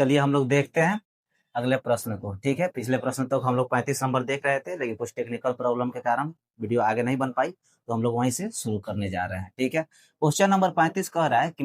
चलिए हम लोग देखते हैं अगले प्रश्न को। ठीक है, पिछले प्रश्न तक हम लोग 35 नंबर देख रहे थे, लेकिन कुछ टेक्निकल प्रॉब्लम के कारण वीडियो आगे नहीं बन पाई, तो हम लोग वहीं से शुरू करने जा रहे हैं। ठीक है, क्वेश्चन नंबर 35 कह रहा है कि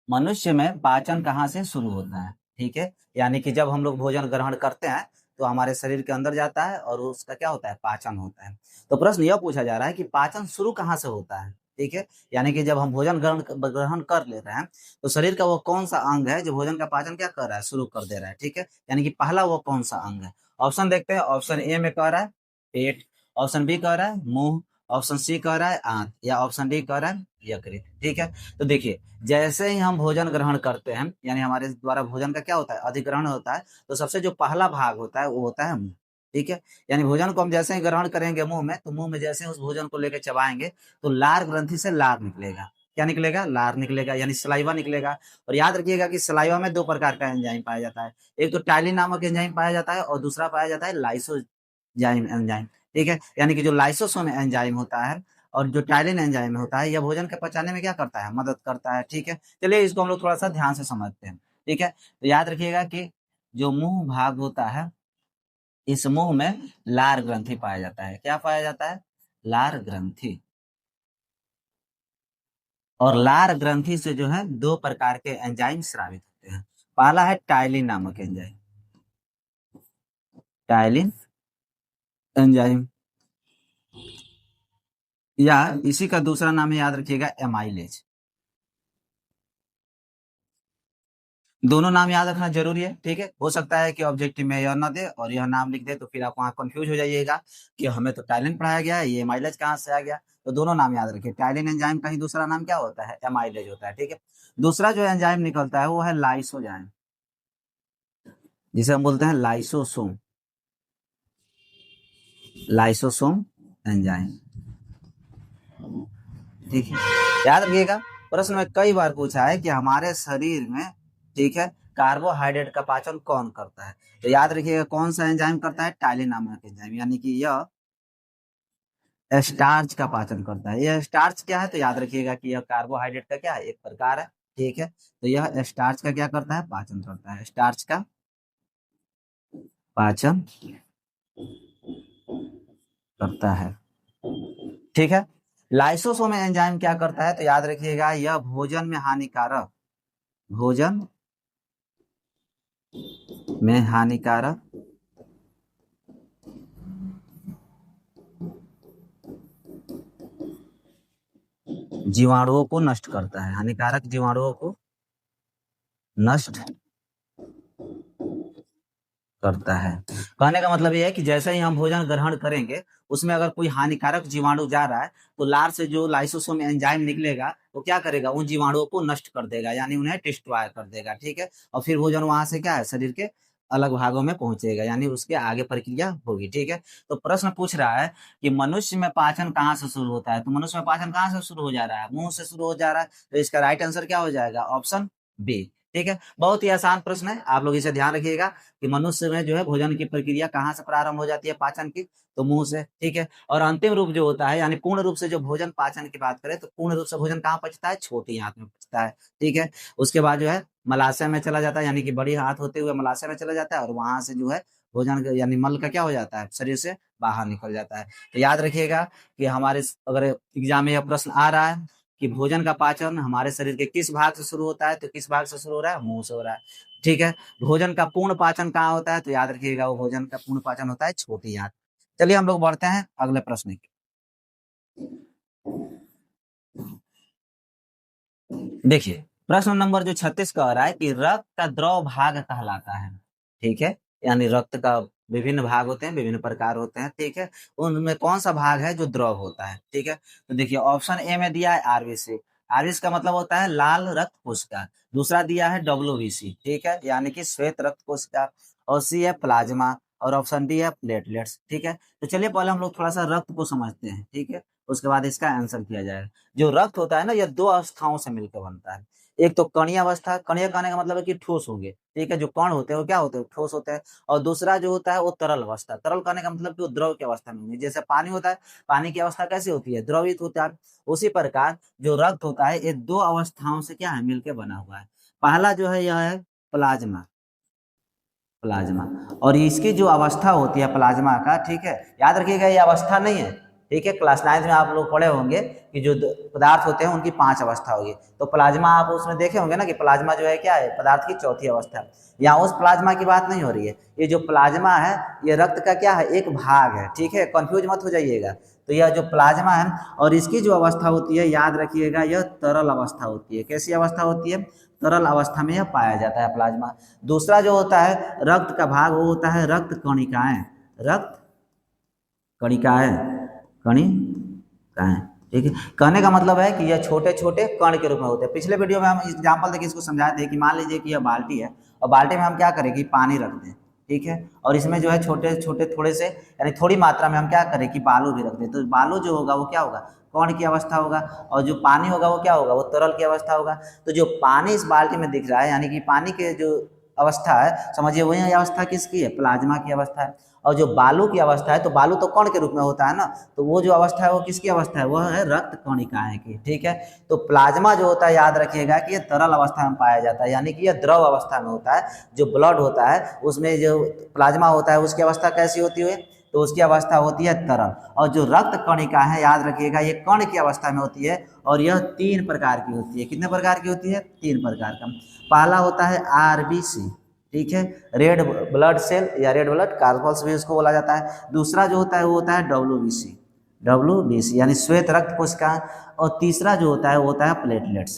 मनुष्य में पाचन कहाँ से शुरू होता है। ठीक है, यानी कि जब हम लोग भोजन ग्रहण करते हैं तो हमारे शरीर के अंदर जाता है और उसका क्या होता है, पाचन होता है। तो प्रश्न यह पूछा जा रहा है कि पाचन शुरू कहाँ से होता है। ठीक है, यानी कि जब हम भोजन ग्रहण कर ले रहे हैं तो शरीर का वो कौन सा अंग है जो भोजन का पाचन क्या कर रहा है, शुरू कर दे रहा है। ठीक है, यानी कि पहला वो कौन सा अंग है। ऑप्शन देखते हैं। ऑप्शन ए में कह रहा है पेट, ऑप्शन बी कह रहा है मुंह, ऑप्शन सी कह रहा है आंत, या ऑप्शन डी कह रहा है यकृत। ठीक है, तो देखिए जैसे ही हम भोजन ग्रहण करते हैं, यानी हमारे द्वारा भोजन का क्या होता है, अधिग्रहण होता है, तो सबसे जो पहला भाग होता है वो होता है मुंह। ठीक है, यानी भोजन को हम जैसे ही ग्रहण करेंगे मुंह में, तो मुंह में जैसे ही उस भोजन को लेकर चबाएंगे तो लार ग्रंथि से लार निकलेगा। क्या निकलेगा, लार निकलेगा, यानी सलाइवा निकलेगा। और याद रखिएगा कि सलाइवा में दो प्रकार का एंजाइम पाया जाता है, एक तो टाइलिन नामक एंजाइम पाया जाता है और दूसरा पाया जाता है लाइसोजाइम एंजाइम। ठीक है, यानी कि जो लाइसोसोम एंजाइम होता है और जो टाइलिन एंजाइम होता है, यह भोजन के पचाने में क्या करता है, मदद करता है। ठीक है, चलिए इसको हम लोग थोड़ा सा ध्यान से समझते हैं। ठीक है, तो याद रखिएगा कि जो मुंह भाग होता है, इस मुंह में लार ग्रंथि पाया जाता है। क्या पाया जाता है, लार ग्रंथि। और लार ग्रंथि से जो है दो प्रकार के एंजाइम स्रावित होते हैं। पहला है टाइलिन नामक एंजाइम, टाइलिन एंजाइम, या इसी का दूसरा नाम है, याद रखिएगा, एमाइलेज। दोनों नाम याद रखना जरूरी है। ठीक है, हो सकता है कि ऑब्जेक्टिव में यह ना दे और यह नाम लिख दे, तो फिर आप वहां कंफ्यूज हो जाइएगा कि हमें तो टाइलिन पढ़ाया गया है, ये एमाइलेज कहाँ से आ गया। तो दोनों नाम याद रखिए, टाइलिन एंजाइम का ही दूसरा नाम क्या होता है, एमाइलेज होता है। ठीक है, दूसरा जो एंजाइम निकलता है वो है लाइसोजाइम, जिसे हम बोलते हैं लाइसोसोम, लाइसोसोम एंजाइम। ठीक है, याद रखिएगा, प्रश्न में कई बार पूछा है कि हमारे शरीर में, ठीक है, कार्बोहाइड्रेट का पाचन कौन करता है। तो याद रखिएगा कौन सा एंजाइम करता है, टाइलिन नामक एंजाइम, यानी कि यह स्टार्च का पाचन करता है। यह स्टार्च क्या है, तो याद रखिएगा कि यह कार्बोहाइड्रेट का क्या है, एक प्रकार है। ठीक है, तो यह स्टार्च का क्या करता है, पाचन करता है, स्टार्च का पाचन करता है। ठीक है, लाइसोसोम एंजाइम क्या करता है, तो याद रखिएगा यह भोजन में हानिकारक जीवाणुओं को नष्ट करता है, हानिकारक जीवाणुओं को नष्ट करता है। कहने का मतलब यह है कि जैसे ही हम भोजन ग्रहण करेंगे, उसमें अगर कोई हानिकारक जीवाणु जा रहा है, तो लार से जो लाइसोसोम एंजाइम निकलेगा वो क्या करेगा, उन जीवाणुओं को नष्ट कर देगा, यानी उन्हें डिस्ट्रॉय कर देगा। ठीक है, और फिर भोजन वहां से क्या है, शरीर के अलग भागों में पहुंचेगा, यानी उसके आगे प्रक्रिया होगी। ठीक है, तो प्रश्न पूछ रहा है कि मनुष्य में पाचन कहाँ से शुरू होता है। तो मनुष्य में पाचन कहाँ से शुरू हो जा रहा है, मुंह से शुरू हो जा रहा है। तो इसका राइट आंसर क्या हो जाएगा, ऑप्शन बी। ठीक है, बहुत ही आसान प्रश्न है, आप लोग इसे ध्यान रखिएगा कि मनुष्य में जो है भोजन की प्रक्रिया कहाँ से प्रारंभ हो जाती है, पाचन की, तो मुंह से। ठीक है, और अंतिम रूप जो होता है, यानी पूर्ण रूप से जो भोजन पाचन की बात करें, तो पूर्ण रूप से भोजन कहाँ पचता है, छोटी आंत में पचता है। ठीक है, उसके बाद जो है मलाशय में चला जाता है, यानी कि बड़ी आंत होते हुए मलाशय में चला जाता है, और वहां से जो है भोजन यानी मल का क्या हो जाता है, शरीर से बाहर निकल जाता है। तो याद रखिएगा कि हमारे अगर एग्जाम में यह प्रश्न आ रहा है कि भोजन का पाचन हमारे शरीर के किस भाग से शुरू होता है, तो किस भाग से शुरू हो रहा है, मुंह से हो रहा है। ठीक है, भोजन का पूर्ण पाचन कहाँ होता है, तो याद रखिएगा वो भोजन का पूर्ण पाचन होता है छोटी आंत। चलिए हम लोग बढ़ते हैं अगले प्रश्न की। देखिए प्रश्न नंबर जो 36 कह रहा है कि रक्त का द्रव भाग कहलाता है। ठीक है, यानी रक्त का विभिन्न भाग होते हैं, विभिन्न प्रकार होते हैं। ठीक है, उनमें कौन सा भाग है जो द्रव होता है। ठीक है, तो देखिए ऑप्शन ए में दिया है आरबीसी। आरबीसी का मतलब होता है लाल रक्त कोशिका। दूसरा दिया है डब्ल्यूबीसी, ठीक है, यानी कि श्वेत रक्त कोशिका। और सी है प्लाज्मा, और ऑप्शन डी है प्लेटलेट्स। ठीक है, तो चलिए पहले हम लोग थोड़ा सा रक्त को समझते हैं। ठीक है, उसके बाद इसका आंसर किया जाएगा। जो रक्त होता है ना, यह दो अवस्थाओं से मिलकर बनता है। एक तो कणीय अवस्था, कणीय कहने का मतलब है कि ठोस होंगे। ठीक है, जो कण होते हैं वो क्या होते हैं, ठोस होते हैं। और दूसरा जो होता है वो तरल अवस्था। तरल कहने का मतलब कि वो द्रव की अवस्था में होंगे, जैसे पानी होता है, पानी की अवस्था कैसी होती है, द्रवित होता है। उसी प्रकार जो रक्त होता है ये दो अवस्थाओं से क्या है, मिलकर बना हुआ है। पहला जो है यह है प्लाज्मा। प्लाज्मा, और इसकी जो अवस्था होती है प्लाज्मा का, ठीक है, याद रखिएगा ये अवस्था नहीं है, ठीक है। क्लास 9 में आप लोग पढ़े होंगे कि जो पदार्थ होते हैं उनकी 5 अवस्था होगी, तो प्लाज्मा आप उसमें देखे होंगे ना कि प्लाज्मा जो है क्या है, पदार्थ की चौथी अवस्था है। यहाँ उस प्लाज्मा की बात नहीं हो रही है, ये जो प्लाज्मा है ये रक्त का क्या है, एक भाग है, ठीक है, कंफ्यूज मत हो जाइएगा। तो यह जो प्लाज्मा है और इसकी जो अवस्था होती है, याद रखिएगा यह तरल अवस्था होती है। कैसी अवस्था होती है, तरल अवस्था में यह पाया जाता है प्लाज्मा। दूसरा जो होता है रक्त का भाग, वो होता है रक्त कणिकाएं। रक्त कणिकाएं, कणिकाएं, ठीक है। कहने का मतलब है कि यह छोटे छोटे कण के रूप में होते हैं। पिछले वीडियो में हम एग्जाम्पल देके इसको समझाए थे कि मान लीजिए कि यह बाल्टी है और बाल्टी में हम क्या करें कि पानी रख दें, ठीक है, और इसमें जो है छोटे छोटे थोड़े से यानी थोड़ी मात्रा में हम क्या करें कि बालू भी रख दें, तो बालू जो होगा वो क्या होगा, कण की अवस्था होगा, और जो पानी होगा वो क्या होगा, वो तरल की अवस्था होगा। तो जो पानी इस बाल्टी में दिख रहा है यानी कि पानी के जो अवस्था है, समझिए वही अवस्था किसकी है, प्लाज्मा की अवस्था है। और जो बालू की अवस्था है, तो बालू तो कण के रूप में होता है ना, तो वो जो अवस्था है वो किसकी अवस्था है, वह है रक्त कणिकाएं की, ठीक है। तो प्लाज्मा जो होता है याद रखिएगा कि ये तरल अवस्था में पाया जाता है, यानी कि यह द्रव अवस्था में होता है। जो ब्लड होता है उसमें जो प्लाज्मा होता है उसकी अवस्था कैसी होती है, तो उसकी अवस्था होती है तरल। और जो रक्त कणिका है याद रखिएगा ये कण की अवस्था में होती है, और यह 3 प्रकार की होती है। कितने प्रकार की होती है, 3 प्रकार का। पहला होता है आरबीसी, ठीक है, रेड ब्लड सेल या रेड ब्लड कार्पल्स भी उसको बोला जाता है। दूसरा जो होता है वो होता है डब्ल्यूबीसी, डब्ल्यूबीसी यानी श्वेत रक्त कोशिका। और तीसरा जो होता है वो होता है प्लेटलेट्स,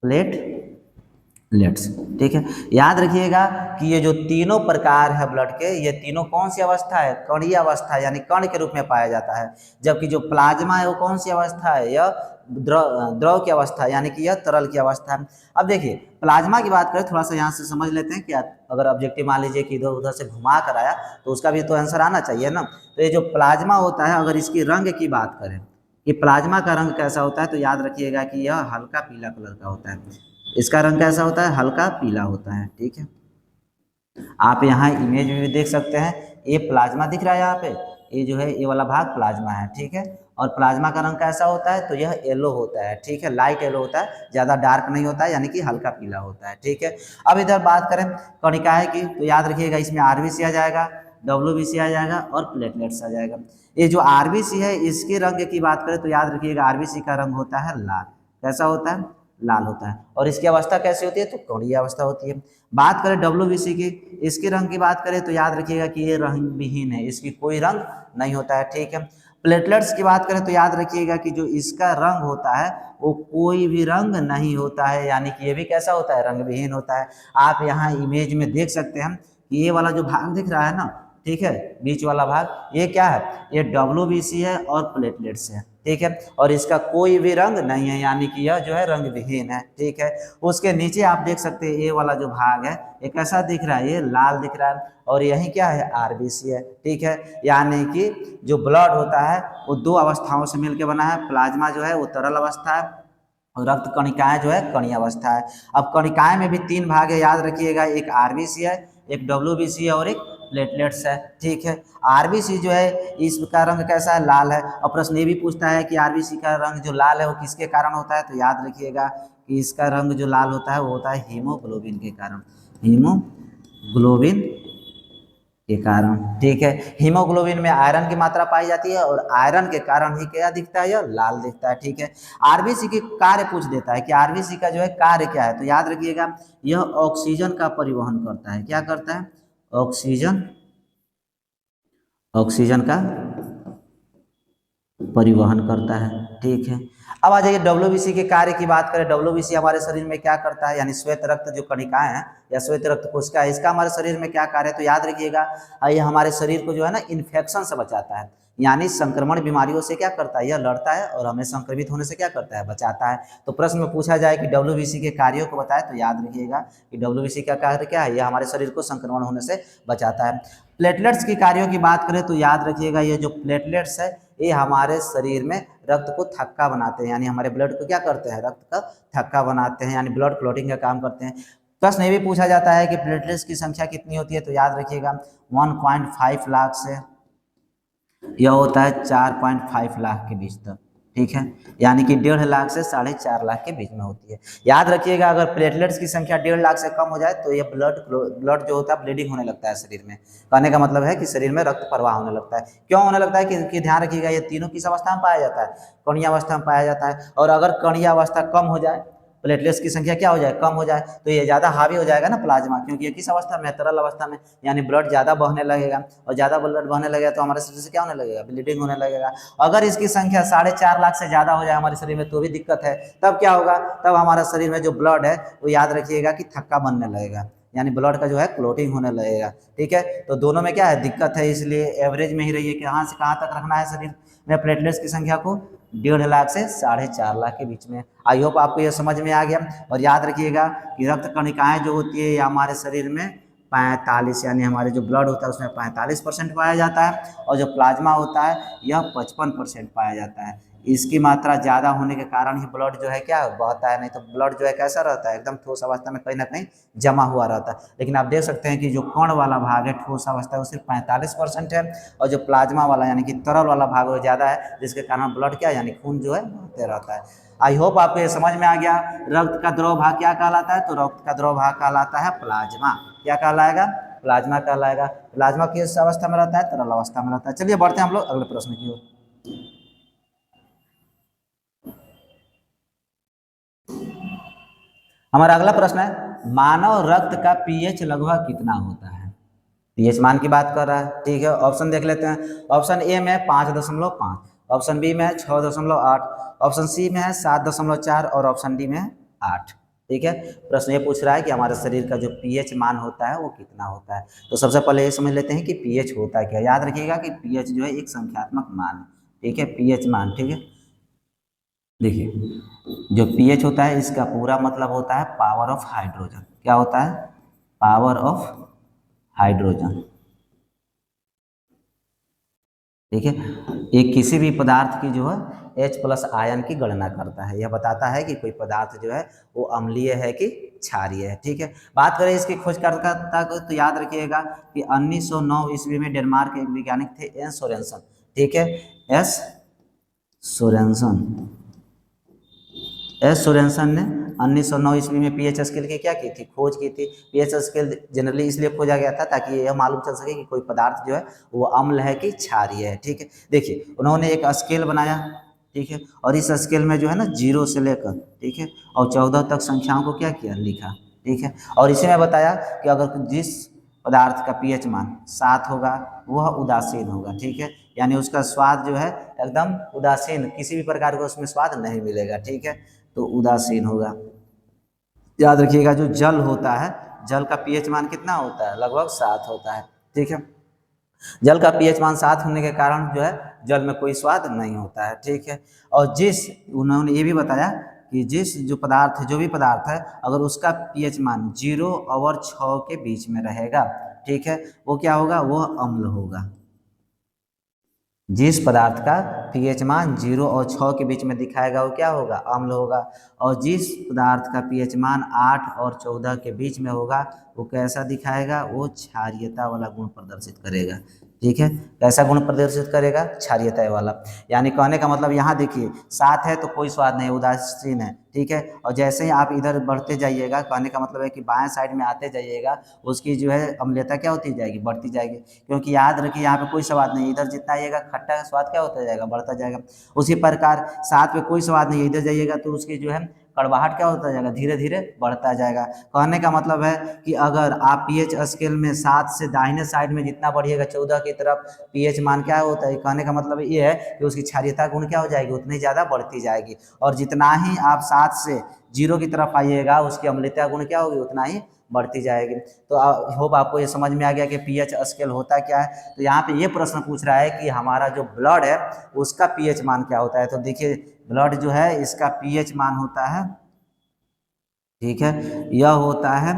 प्लेटलेट्स, ठीक है। याद रखिएगा कि ये जो तीनों प्रकार है ब्लड के, ये तीनों कौन सी अवस्था है, कणीय अवस्था यानी कण के रूप में पाया जाता है। जबकि जो प्लाज्मा है वो कौन सी अवस्था है, यह द्रव की अवस्था यानी कि यह तरल की अवस्था है। अब देखिए प्लाज्मा की बात करें, थोड़ा सा यहाँ से समझ लेते हैं कि अगर ऑब्जेक्टिव मान लीजिए कि इधर उधर से घुमा कर आया तो उसका भी तो आंसर आना चाहिए ना। तो ये जो प्लाज्मा होता है, अगर इसकी रंग की बात करें कि प्लाज्मा का रंग कैसा होता है, तो याद रखिएगा कि यह हल्का पीला कलर का होता है। इसका रंग कैसा होता है, हल्का पीला होता है, ठीक है। आप यहाँ इमेज में भी देख सकते हैं, ये प्लाज्मा दिख रहा है यहाँ पे, ये जो है ये वाला भाग प्लाज्मा है, ठीक है। और प्लाज्मा का रंग कैसा होता है, तो यह येलो होता है, ठीक है, लाइट येलो होता है, ज़्यादा डार्क नहीं होता है, यानी कि हल्का पीला होता है, ठीक है। अब इधर बात करें कणिकाएं की, तो याद रखिएगा इसमें आरबीसी आ जाएगा, डब्ल्यूबीसी आ जाएगा और प्लेटलेट्स आ जाएगा। ये जो आरबीसी है इसके रंग की बात करें तो याद रखिएगा आरबीसी का रंग होता है लाल। कैसा होता है, लाल होता है। और इसकी अवस्था कैसी होती है, तो कणीय अवस्था होती है। बात करें डब्ल्यूबीसी की, इसके रंग की बात करें तो याद रखिएगा कि ये रंग विहीन है, इसकी कोई रंग नहीं होता है, ठीक है। प्लेटलेट्स की बात करें तो याद रखिएगा कि जो इसका रंग होता है वो कोई भी रंग नहीं होता है, यानी कि ये भी कैसा होता है, रंग विहीन होता है। आप यहाँ इमेज में देख सकते हैं कि ये वाला जो भाग दिख रहा है ना, ठीक है, बीच वाला भाग, ये क्या है, ये डब्ल्यूबीसी है और प्लेटलेट्स है, ठीक है। और इसका कोई भी रंग नहीं है, यानी कि यह जो है रंग विहीन है, ठीक है। उसके नीचे आप देख सकते हैं ये वाला जो भाग है ये कैसा दिख रहा है, ये लाल दिख रहा है, और यही क्या है, आरबीसी है, ठीक है। यानी कि जो ब्लड होता है वो 2 अवस्थाओं से मिलकर बना है। प्लाज्मा जो है वो तरल अवस्था है और रक्त कणिकाएं जो है कणीय अवस्था है। अब कणिकाएं में भी 3 भाग है, याद रखिएगा, एक आरबीसी है, एक डब्ल्यूबीसी है और एक प्लेटलेट्स है, ठीक है। आरबीसी जो है इसका रंग कैसा है, लाल है। और प्रश्न ये भी पूछता है कि आरबीसी का रंग जो लाल है वो किसके कारण होता है, तो याद रखिएगा कि इसका रंग जो लाल होता है वो होता है हीमोग्लोबिन के कारण, हीमोग्लोबिन के कारण, ठीक है। हीमोग्लोबिन में आयरन की मात्रा पाई जाती है और आयरन के कारण ही क्या दिखता है, यह लाल दिखता है, ठीक है। आरबीसी की कार्य पूछ देता है कि आरबीसी का जो है कार्य क्या है, तो याद रखिएगा यह ऑक्सीजन का परिवहन करता है। क्या करता है, ऑक्सीजन, ऑक्सीजन का परिवहन करता है, ठीक है। अब आ जाइए डब्ल्यूबीसी के कार्य की बात करें। डब्ल्यूबीसी हमारे शरीर में क्या करता है, यानी श्वेत रक्त जो कणिकाएं हैं या श्वेत रक्त कोशिका है, इसका हमारे शरीर में क्या कार्य है, तो याद रखिएगा ये हमारे शरीर को जो है ना इन्फेक्शन से बचाता है, यानी संक्रमण बीमारियों से क्या करता है, यह लड़ता है और हमें संक्रमित होने से क्या करता है, बचाता है। तो प्रश्न में पूछा जाए कि डब्ल्यूबीसी के कार्यों को बताए, तो याद रखिएगा कि डब्ल्यूबीसी का कार्य क्या है, यह हमारे शरीर को संक्रमण होने से बचाता है। प्लेटलेट्स की कार्यों की बात करें तो याद रखिएगा ये जो प्लेटलेट्स है ये हमारे शरीर में रक्त को थक्का बनाते हैं, यानी हमारे ब्लड को क्या करते हैं, रक्त का थक्का बनाते हैं, यानी ब्लड क्लॉटिंग का काम करते हैं। प्रश्न ये भी पूछा जाता है कि प्लेटलेट्स की संख्या कितनी होती है, तो याद रखिएगा 1.5 लाख से यह होता है 4.5 लाख के बीच तक, ठीक है, यानी कि 1.5 लाख से 4.5 लाख के बीच में होती है। याद रखिएगा, अगर प्लेटलेट्स की संख्या 1.5 लाख से कम हो जाए तो ये ब्लड जो होता है ब्लीडिंग होने लगता है शरीर में। कहने का मतलब है कि शरीर में रक्त प्रवाह होने लगता है। क्यों होने लगता है कि ध्यान रखिएगा, ये तीनों किस अवस्था में पाया जाता है? कणीय अवस्था में पाया जाता है। और अगर कणीय अवस्था कम हो जाए, प्लेटलेट्स की संख्या क्या हो जाए, कम हो जाए, तो ये ज़्यादा हावी हो जाएगा ना प्लाज्मा, क्योंकि ये किस अवस्था में, तरल अवस्था में, यानी ब्लड ज़्यादा बहने लगेगा। और ज़्यादा ब्लड बहने लगेगा तो हमारे शरीर से क्या होने लगेगा, ब्लीडिंग होने लगेगा। अगर इसकी संख्या 4.5 लाख से ज़्यादा हो जाए हमारे शरीर में तो भी दिक्कत है। तब क्या होगा, तब हमारे शरीर में जो ब्लड है वो याद रखिएगा कि थक्का बनने लगेगा, यानी ब्लड का जो है क्लोटिंग होने लगेगा। ठीक है, तो दोनों में क्या है, दिक्कत है। इसलिए एवरेज में ही रहिए, कहाँ से कहाँ तक रखना है शरीर में प्लेटलेट्स की संख्या को, 1.5 लाख से 4.5 लाख के बीच में। आई होप आपको ये समझ में आ गया। और याद रखिएगा कि रक्त कणिकाएं जो होती है ये हमारे शरीर में 45, यानी हमारे जो ब्लड होता है उसमें 45% पाया जाता है, और जो प्लाज्मा होता है यह 55% पाया जाता है। इसकी मात्रा ज़्यादा होने के कारण ही ब्लड जो है क्या बहता है, नहीं तो ब्लड जो है कैसा रहता है, एकदम ठोस अवस्था में कहीं ना कहीं जमा हुआ रहता है। लेकिन आप देख सकते हैं कि जो कण वाला भाग है ठोस अवस्था है वो सिर्फ 45% है, और जो प्लाज्मा वाला यानी कि तरल वाला भाग वो ज़्यादा है, जिसके कारण ब्लड क्या यानी खून जो है बहते रहता है। आई होप आपको ये समझ में आ गया। रक्त का द्रव भाग क्या कहलाता है, तो रक्त का द्रव भाग कहलाता है प्लाज्मा। क्या कहलाएगा, प्लाज्मा कहलाएगा। प्लाज्मा किस अवस्था में रहता है, तरल अवस्था में रहता है। चलिए बढ़ते हैं हम लोग अगले प्रश्न की ओर। हमारा अगला प्रश्न है, मानव रक्त का पीएच लगभग कितना होता है? पीएच मान की बात कर रहा है। ठीक है, ऑप्शन देख लेते हैं। ऑप्शन ए में 5.5, ऑप्शन बी में 6.8, ऑप्शन सी में है 7.4 और ऑप्शन डी में है 8। ठीक है, प्रश्न ये पूछ रहा है कि हमारे शरीर का जो पीएच मान होता है वो कितना होता है। तो सबसे पहले ये समझ लेते हैं कि पीएच होता है क्या। याद रखिएगा कि पीएच जो है एक संख्यात्मक मान है। ठीक है, पीएच मान। ठीक है, देखिए जो पीएच होता है इसका पूरा मतलब होता है पावर ऑफ हाइड्रोजन। क्या होता है, पावर ऑफ हाइड्रोजन। ठीक है, ये किसी भी पदार्थ की जो है H+ आयन की गणना करता है। यह बताता है कि कोई पदार्थ जो है वो अम्लीय है कि क्षारीय है। ठीक है, बात करें इसकी खोजकर्ता को तो याद रखिएगा कि 1909 ईस्वी में डेनमार्क के एक वैज्ञानिक थे एस सोरेनसन। ठीक है, एस सोरेनसन। एस सोरेनसन ने 1909 ईस्वी में पीएच स्केल की क्या की थी, खोज की थी। पीएच स्केल जनरली इसलिए खोजा गया था ताकि यह मालूम चल सके कि कोई पदार्थ जो है वो अम्ल है कि क्षारीय है। ठीक है, देखिए उन्होंने एक स्केल बनाया। ठीक है, और इस स्केल में जो है ना 0 से लेकर, ठीक है, और 14 तक संख्याओं को क्या किया, लिखा। ठीक है, और इसी में बताया कि अगर जिस पदार्थ का पीएच मान 7 होगा वह उदासीन होगा। ठीक है, यानी उसका स्वाद जो है एकदम उदासीन, किसी भी प्रकार का उसमें स्वाद नहीं मिलेगा। ठीक है, तो उदासीन होगा। याद रखिएगा जो जल होता है, जल का पीएच मान कितना होता है, लगभग 7 होता है। ठीक है, जल का पीएच मान 7 होने के कारण जो है जल में कोई स्वाद नहीं होता है। ठीक है, और जिस उन्होंने ये भी बताया कि जिस जो पदार्थ है, जो भी पदार्थ है, अगर उसका पीएच मान 0 और 6 के बीच में रहेगा, ठीक है, वो क्या होगा, वो अम्ल होगा। जिस पदार्थ का पीएच मान 0 और 6 के बीच में दिखाएगा वो क्या होगा, अम्ल होगा। और जिस पदार्थ का पीएच मान 8 और 14 के बीच में होगा वो कैसा दिखाएगा, वो क्षारीयता वाला गुण प्रदर्शित करेगा। ठीक है, कैसा गुण प्रदर्शित करेगा, क्षारीयता वाला। यानी कहने का मतलब यहाँ देखिए 7 है तो कोई स्वाद नहीं, उदासीन है। ठीक है, और जैसे ही आप इधर बढ़ते जाइएगा, कहने का मतलब है कि बाएं साइड में आते जाइएगा, उसकी जो है अम्लता क्या होती जाएगी, बढ़ती जाएगी। क्योंकि याद रखिए यहाँ पे कोई स्वाद नहीं, इधर जितना आइएगा खट्टा का स्वाद क्या होता जाएगा, बढ़ता जाएगा। उसी प्रकार 7 पे कोई स्वाद नहीं, इधर जाइएगा तो उसकी जो है कड़वाहट क्या होता जाएगा, धीरे धीरे बढ़ता जाएगा। कहने का मतलब है कि अगर आप पीएच स्केल में 7 से दाहिने साइड में जितना बढ़िएगा 14 की तरफ, पीएच मान क्या होता है, कहने का मतलब ये है कि उसकी क्षारीयता गुण क्या हो जाएगी, उतनी ज़्यादा बढ़ती जाएगी। और जितना ही आप 7 से 0 की तरफ आइएगा उसकी अम्लता गुण क्या होगी, उतना ही बढ़ती जाएगी। तो होप आपको ये समझ में आ गया कि पीएच स्केल होता क्या है। तो यहाँ पे ये प्रश्न पूछ रहा है कि हमारा जो ब्लड है उसका पीएच मान क्या होता है। तो देखिए ब्लड जो है इसका पीएच मान होता है, ठीक है, यह होता है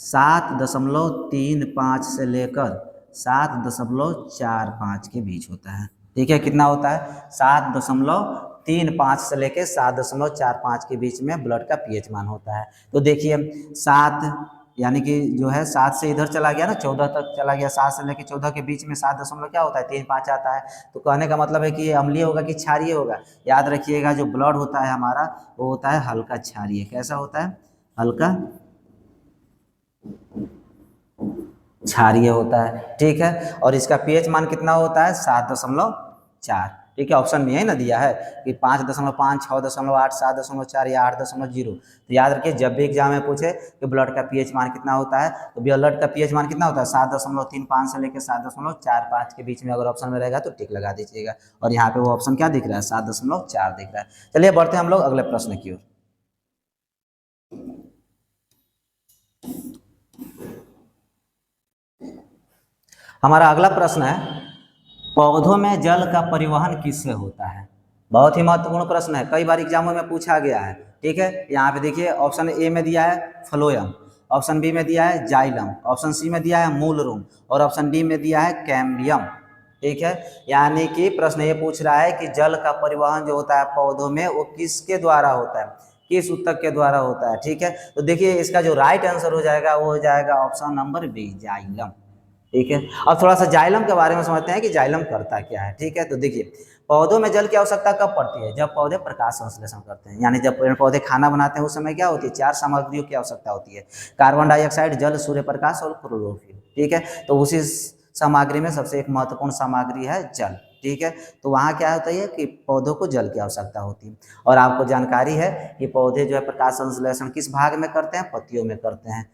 7.35 से लेकर 7.45 के बीच होता है। ठीक है, कितना होता है, 7.35 से लेकर 7.45 के बीच में ब्लड का पीएच मान होता है। तो देखिए 7 यानी कि जो है 7 से इधर चला गया ना 14 तक चला गया, 7 से लेकर 14 के बीच में 7 दशमलव क्या होता है 3-5 आता है। तो कहने का मतलब है कि ये अम्लीय होगा कि क्षारीय होगा। याद रखिएगा जो ब्लड होता है हमारा वो होता है हल्का क्षारीय। कैसा होता है? हल्का क्षारीय होता है। ठीक है, और इसका पीएच मान कितना होता है 7.4। ठीक है, ऑप्शन में यही ना दिया है कि 5.5, 6.8, 7.4 या 8.0। तो याद रखिए जब भी एग्जाम में पूछे कि ब्लड का पीएच मान कितना होता है तो ब्लड का पीएच मान कितना होता है 7.35 से लेकर 7.45 के बीच में अगर ऑप्शन में रहेगा तो टिक लगा दीजिएगा। और यहाँ पे वो ऑप्शन क्या दिख रहा है 7.4 दिख रहा है। चलिए बढ़ते हैं हम लोग अगले प्रश्न की ओर। हमारा अगला प्रश्न है पौधों में जल का परिवहन किससे होता है? बहुत ही महत्वपूर्ण प्रश्न है, कई बार एग्जामों में पूछा गया है। ठीक है, यहाँ पे देखिए ऑप्शन ए में दिया है फ्लोएम, ऑप्शन बी में दिया है जाइलम, ऑप्शन सी में दिया है मूलरूम और ऑप्शन डी में दिया है कैम्बियम। ठीक है, यानी कि प्रश्न ये पूछ रहा है कि जल का परिवहन जो होता है पौधों में वो किसके द्वारा होता है, किस ऊतक के द्वारा होता है। ठीक है, तो देखिए इसका जो राइट आंसर हो जाएगा वो हो जाएगा ऑप्शन नंबर बी जाइलम। ठीक है, अब थोड़ा सा जाइलम के बारे में समझते हैं कि जाइलम करता क्या है। ठीक है, तो देखिए पौधों में जल की आवश्यकता कब पड़ती है? जब पौधे प्रकाश संश्लेषण करते हैं, यानी जब पेड़ पौधे खाना बनाते हैं उस समय क्या होती है 4 सामग्रियों की आवश्यकता होती है, कार्बन डाइऑक्साइड, जल, सूर्य प्रकाश और क्लोरोफिल। ठीक है, तो उसी सामग्री में सबसे एक महत्वपूर्ण सामग्री है जल। ठीक है, तो वहाँ क्या होता है कि पौधों को जल की आवश्यकता होती है। और आपको जानकारी है कि पौधे जो है प्रकाश संश्लेषण किस भाग में करते हैं? पत्तियों में करते हैं।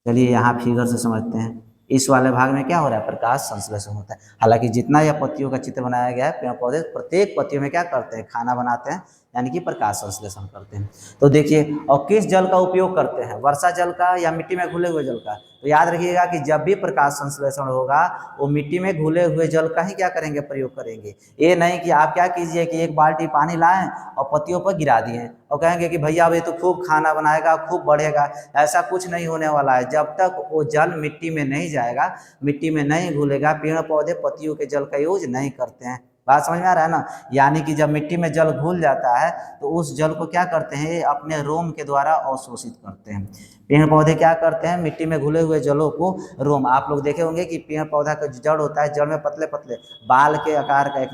चलिए यहाँ फिगर से समझते हैं, इस वाले भाग में क्या हो रहा है प्रकाश संश्लेषण होता है। हालांकि जितना यह पत्तियों का चित्र बनाया गया है पेड़ पौधे प्रत्येक पत्तियों में क्या करते हैं खाना बनाते हैं, यानी कि प्रकाश संश्लेषण करते हैं। तो देखिए और किस जल का उपयोग करते हैं, वर्षा जल का या मिट्टी में घुले हुए जल का? तो याद रखिएगा कि जब भी प्रकाश संश्लेषण होगा वो मिट्टी में घुले हुए जल का ही क्या करेंगे प्रयोग करेंगे। ये नहीं कि आप क्या कीजिए कि एक बाल्टी पानी लाएं और पत्तियों पर गिरा दिए और कहेंगे कि भैया अब ये तो खूब खाना बनाएगा खूब बढ़ेगा। ऐसा कुछ नहीं होने वाला है। जब तक वो जल मिट्टी में नहीं जाएगा, मिट्टी में नहीं घुलेगा, पेड़ पौधे पत्तियों के जल का यूज नहीं करते हैं। बात समझ में आ रहा है ना? यानी कि जब मिट्टी में जल घुल जाता है तो उस जल को क्या करते हैं अपने रोम के द्वारा अवशोषित करते हैं। पेड़ पौधे क्या करते हैं मिट्टी में घुले हुए जलों को रोम, आप लोग देखे होंगे कि पेड़ पौधा का जड़ होता है, जड़ में पतले पतले बाल के आकार का एक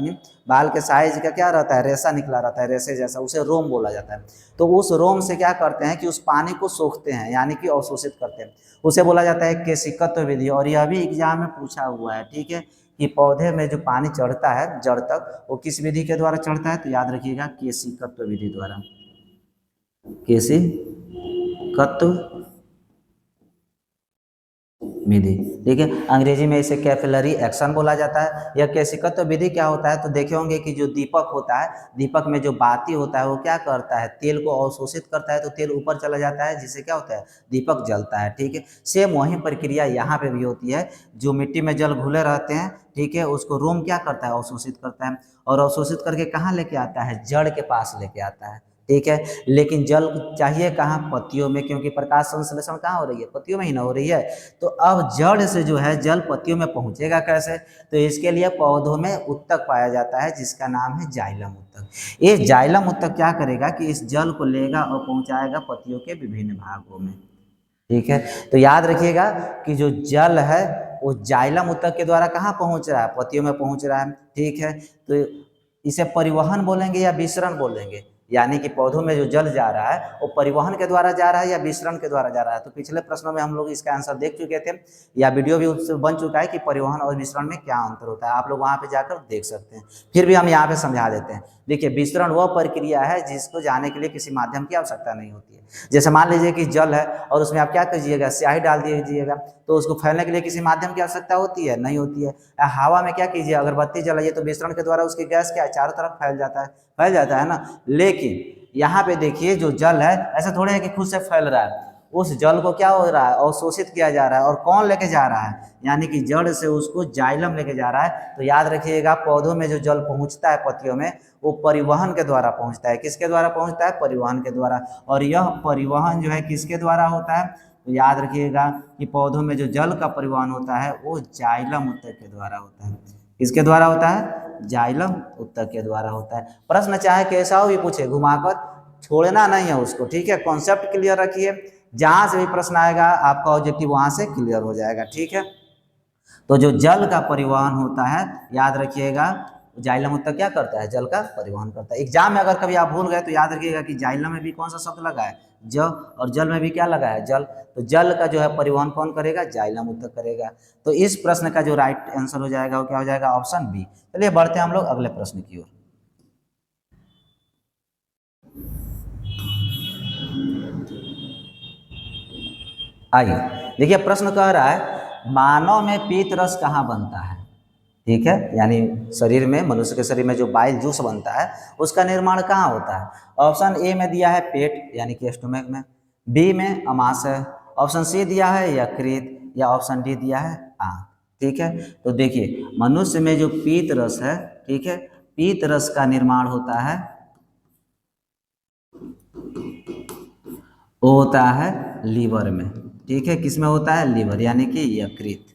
बाल के साइज का क्या रहता है रेशा निकला रहता है, रेशे जैसा, उसे रोम बोला जाता है। तो उस रोम से क्या करते हैं कि उस पानी को सोखते हैं यानी कि अवशोषित करते हैं, उसे बोला जाता है केशिकत्व विधि। और यह भी एग्जाम में पूछा हुआ है। ठीक है, कि पौधे में जो पानी चढ़ता है जड़ तक वो किस विधि के द्वारा चढ़ता है? तो याद रखिएगा केशिकत्व विधि द्वारा। केशिकत्व विधि। ठीक है, अंग्रेजी में इसे कैपिलरी एक्शन बोला जाता है। यह केशिकत्व विधि क्या होता है? तो देखे होंगे कि जो दीपक होता है, दीपक में जो बाती होता है वो क्या करता है तेल को अवशोषित करता है, तो तेल ऊपर चला जाता है जिससे क्या होता है दीपक जलता है। ठीक है, सेम वही प्रक्रिया यहाँ पे भी होती है। जो मिट्टी में जल घुले रहते हैं, ठीक है, उसको रोम क्या करता है अवशोषित करता है और अवशोषित करके कहाँ लेके आता है जड़ के पास लेके आता है। ठीक है, लेकिन जल चाहिए कहाँ? पत्तियों में, क्योंकि प्रकाश संश्लेषण कहाँ हो रही है पत्तियों में ही ना हो रही है। तो अब जड़ से जो है जल पत्तियों में पहुंचेगा कैसे? तो इसके लिए पौधों में उत्तक पाया जाता है जिसका नाम है जाइलम उत्तक। ये जाइलम उत्तक क्या करेगा कि इस जल को लेगा और पहुंचाएगा पत्तियों के विभिन्न भागों में। ठीक है, तो याद रखिएगा कि जो जल है वो जाइलम उत्तक के द्वारा कहाँ पहुंच रहा है? पत्तियों में पहुंच रहा है। ठीक है, तो इसे परिवहन बोलेंगे या विसरण बोलेंगे? यानी कि पौधों में जो जल जा रहा है वो परिवहन के द्वारा जा रहा है या विसरण के द्वारा जा रहा है? तो पिछले प्रश्नों में हम लोग इसका आंसर देख चुके थे या वीडियो भी उससे बन चुका है कि परिवहन और विसरण में क्या अंतर होता है, आप लोग वहाँ पे जाकर देख सकते हैं। फिर भी हम यहाँ पे समझा देते हैं। देखिए विसरण वह प्रक्रिया है जिसको जाने के लिए किसी माध्यम की आवश्यकता नहीं होती है। जैसे मान लीजिए कि जल है और उसमें आप क्या कीजिएगा स्याही डाल दीजिएगा, तो उसको फैलने के लिए किसी माध्यम की आवश्यकता होती है? नहीं होती है। हवा में क्या कीजिए अगरबत्ती जलाइए तो विसरण के द्वारा उसकी गैस क्या है चारों तरफ फैल जाता है ना। लेकिन यहाँ पे देखिए जो जल है ऐसा थोड़े है कि खुद से फैल रहा है, उस जल को क्या हो रहा है अवशोषित किया जा रहा है। और कौन लेके जा रहा है? यानी कि जड़ से उसको जाइलम लेके जा रहा है। तो याद रखिएगा पौधों में जो जल पहुंचता है पत्तियों में वो परिवहन के द्वारा पहुंचता है। किसके द्वारा पहुंचता है? परिवहन के द्वारा। और यह परिवहन जो है किसके द्वारा होता है? तो याद रखिएगा कि पौधों में जो जल का परिवहन होता है वो जाइलम उत्तक के द्वारा होता है। किसके द्वारा होता है? जाइलम उत्तक के द्वारा होता है। प्रश्न चाहे कैसा हो भी पूछे, घुमाकर छोड़ना नहीं है उसको। ठीक है, कॉन्सेप्ट क्लियर रखिए। जहां से भी प्रश्न आएगा आपका ऑब्जेक्टिव वहां से क्लियर हो जाएगा, ठीक है। तो जो जल का परिवहन होता है, याद रखिएगा, जाइलम उत्तक क्या करता है, जल का परिवहन करता है। एग्जाम में अगर कभी आप भूल गए तो याद रखिएगा कि जाइलम में भी कौन सा शब्द लगा है, ज, और जल में भी क्या लगा है, जल। तो जल का जो है परिवहन कौन करेगा, जाइलम उत्तक करेगा। तो इस प्रश्न का जो राइट आंसर हो जाएगा वो क्या हो जाएगा, ऑप्शन बी। चलिए बढ़ते हैं हम लोग अगले प्रश्न की ओर। आइए देखिए, प्रश्न कह रहा है मानव में पीत रस कहाँ बनता है, ठीक है। यानी शरीर में, मनुष्य के शरीर में जो बाइल जूस बनता है उसका निर्माण कहाँ होता है। ऑप्शन ए में दिया है पेट यानी कि स्टोमक में, बी में अमाशय, ऑप्शन सी दिया है यकृत, या ऑप्शन डी दिया है आंत, ठीक है। तो देखिए मनुष्य में जो पीत रस है, ठीक है, पीत रस का निर्माण होता है, वो होता है लीवर में, ठीक है। किसमें होता है, लीवर यानी कि यकृत।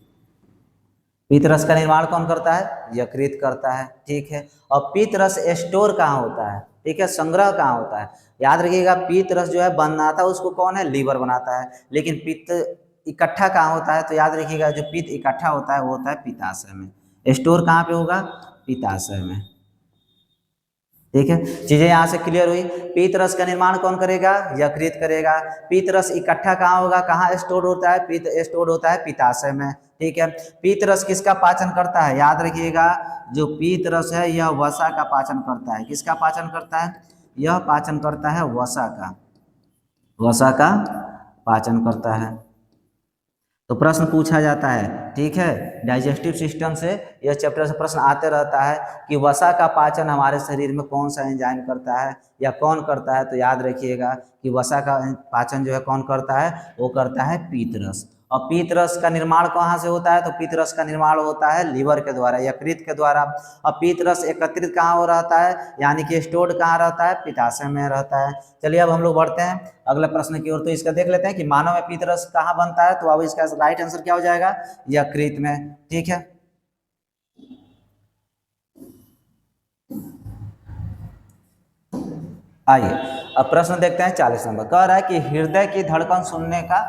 पीत रस का निर्माण कौन करता है, यकृत करता है, ठीक है। और पीत रस स्टोर कहाँ होता है, ठीक है, संग्रह कहाँ होता है। याद रखिएगा पीत रस जो है बनाता है उसको कौन है, लीवर बनाता है, लेकिन पित्त इकट्ठा कहाँ होता है, तो याद रखिएगा जो पित्त इकट्ठा होता है वो होता है पित्ताशय में। स्टोर कहाँ पे होगा, पित्ताशय में, ठीक है। चीजें यहाँ से क्लियर हुई। पीत रस का निर्माण कौन करेगा, यकृत करेगा। पीत रस इकट्ठा कहाँ होगा, कहाँ स्टोर होता है, पीत स्टोर होता है पित्ताशय में, ठीक है। पीत रस किसका पाचन करता है, याद रखिएगा जो पीत रस है यह वसा का पाचन करता है। किसका पाचन करता है, यह पाचन करता है वसा का, वसा का पाचन करता है। तो प्रश्न पूछा जाता है, ठीक है, डाइजेस्टिव सिस्टम से यह चैप्टर से प्रश्न आते रहता है कि वसा का पाचन हमारे शरीर में कौन सा एंजाइम करता है या कौन करता है। तो याद रखिएगा कि वसा का पाचन जो है कौन करता है, वो करता है पीत रस। और पीत रस का निर्माण कहाँ से होता है, तो पीत रस का निर्माण होता है लीवर के द्वारा, यकृत के द्वारा। और पीत रस एकत्रित कहाँ हो रहता है, यानी कि स्टोर्ड कहाँ रहता है, पित्ताशय में रहता है। चलिए अब हम लोग बढ़ते हैं अगले प्रश्न की ओर। तो इसका देख लेते हैं कि मानव में पीत रस कहाँ बनता है। तो अब इसका राइट आंसर क्या हो जाएगा, यकृत में, ठीक है। आइए अब प्रश्न देखते हैं 40 नंबर। कह रहा है कि हृदय की धड़कन सुनने का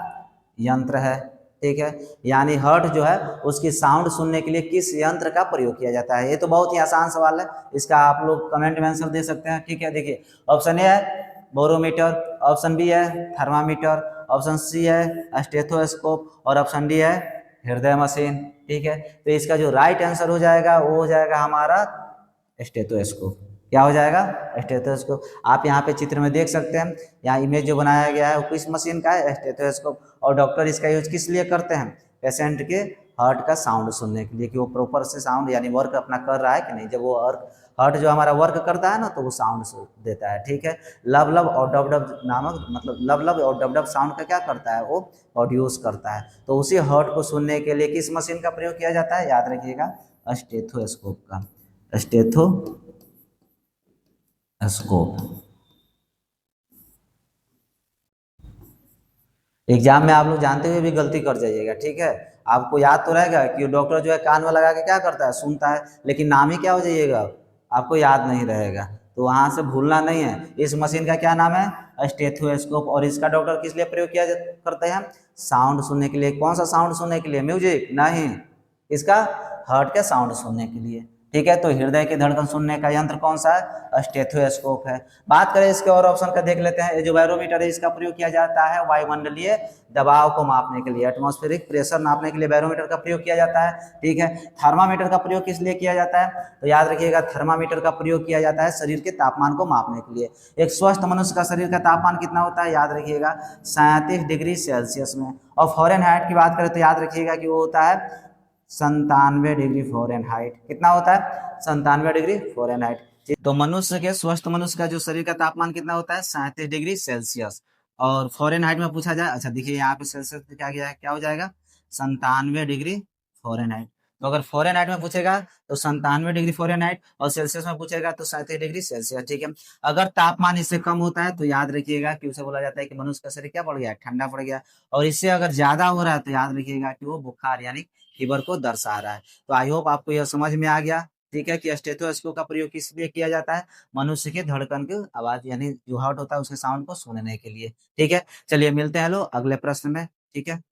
यंत्र है, ठीक है, यानी हार्ट जो है उसकी साउंड सुनने के लिए किस यंत्र का प्रयोग किया जाता है। ये तो बहुत ही आसान सवाल है, इसका आप लोग कमेंट में आंसर दे सकते हैं, ठीक है। देखिए ऑप्शन ए है बोरोमीटर, ऑप्शन बी है थर्मामीटर, ऑप्शन सी है स्टेथोस्कोप, और ऑप्शन डी है हृदय मशीन, ठीक है। तो इसका जो राइट आंसर हो जाएगा वो हो जाएगा हमारा स्टेथोस्कोप। क्या हो जाएगा, स्टेथोस्कोप। आप यहाँ पे चित्र में देख सकते हैं, यहाँ इमेज जो बनाया गया है वो किस मशीन का है, स्टेथोस्कोप। और डॉक्टर इसका यूज किस लिए करते हैं, पेशेंट के हार्ट का साउंड सुनने के लिए कि वो प्रॉपर से साउंड यानी वर्क अपना कर रहा है कि नहीं। जब वो हार्ट जो हमारा वर्क करता है ना तो वो साउंड देता है, ठीक है। लब लब और डब डब नामक, मतलब लब लब और डब डब साउंड का क्या करता है, वो प्रोड्यूस करता है। तो उसी हार्ट को सुनने के लिए किस मशीन का प्रयोग किया जाता है, याद रखिएगा स्टेथोस्कोप का, स्टेथोस्कोप। एग्जाम में आप लोग जानते हुए भी गलती कर जाइएगा, ठीक है। आपको याद तो रहेगा कि डॉक्टर जो है कान में लगा के क्या करता है, सुनता है, लेकिन नाम ही क्या हो जाइएगा, आपको याद नहीं रहेगा। तो वहां से भूलना नहीं है। इस मशीन का क्या नाम है, स्टेथोस्कोप। और इसका डॉक्टर किस लिए प्रयोग किया करते हैं, साउंड सुनने के लिए। कौन सा साउंड सुनने के लिए, म्यूजिक नहीं, इसका हार्ट के साउंड सुनने के लिए, ठीक है। तो हृदय की धड़कन सुनने का यंत्र कौन सा है, स्टेथोस्कोप है। बात करें इसके और ऑप्शन का देख लेते हैं। जो बैरोमीटर है इसका प्रयोग किया जाता है वायुमंडलीय दबाव को मापने के लिए, एटमॉस्फेरिक प्रेशर नापने के लिए बैरोमीटर का प्रयोग किया जाता है, ठीक है। थर्मामीटर का प्रयोग किस लिए किया जाता है, तो याद रखिएगा थर्मामीटर का प्रयोग किया जाता है शरीर के तापमान को मापने के लिए। एक स्वस्थ मनुष्य का शरीर का तापमान कितना होता है, याद रखिएगा 37 डिग्री सेल्सियस में। और फॉरेनहाइट की बात करें तो याद रखिएगा कि वो होता है 97 डिग्री फॉरेनहाइट। कितना होता है, 97 डिग्री फॉरेनहाइट। तो मनुष्य के, स्वस्थ मनुष्य का जो शरीर का तापमान कितना होता है, 37 डिग्री सेल्सियस। और फॉरेनहाइट में पूछा जाए, अच्छा देखिए यहाँ पे सेल्सियस पे क्या गया है, क्या हो जाएगा 97 डिग्री फॉरेनहाइट। तो अगर फॉरेनहाइट में पूछेगा तो 97 डिग्री फॉरेनहाइट, और सेल्सियस में पूछेगा तो 37 डिग्री सेल्सियस, ठीक है। अगर तापमान इससे कम होता है तो याद रखिएगा कि उसे बोला जाता है कि मनुष्य का शरीर क्या पड़ गया, ठंडा पड़ गया। और इससे अगर ज्यादा हो रहा है तो याद रखिएगा कि वो बुखार यानी फीवर को दर्शा रहा है। तो आई होप आपको यह समझ में आ गया, ठीक है, कि स्टेथोस्कोप का प्रयोग किस लिए किया जाता है? मनुष्य के धड़कन की आवाज़ यानी जो हार्ट होता है उसके साउंड को सुनने के लिए, ठीक है? चलिए मिलते हैं लोग अगले प्रश्न में, ठीक है?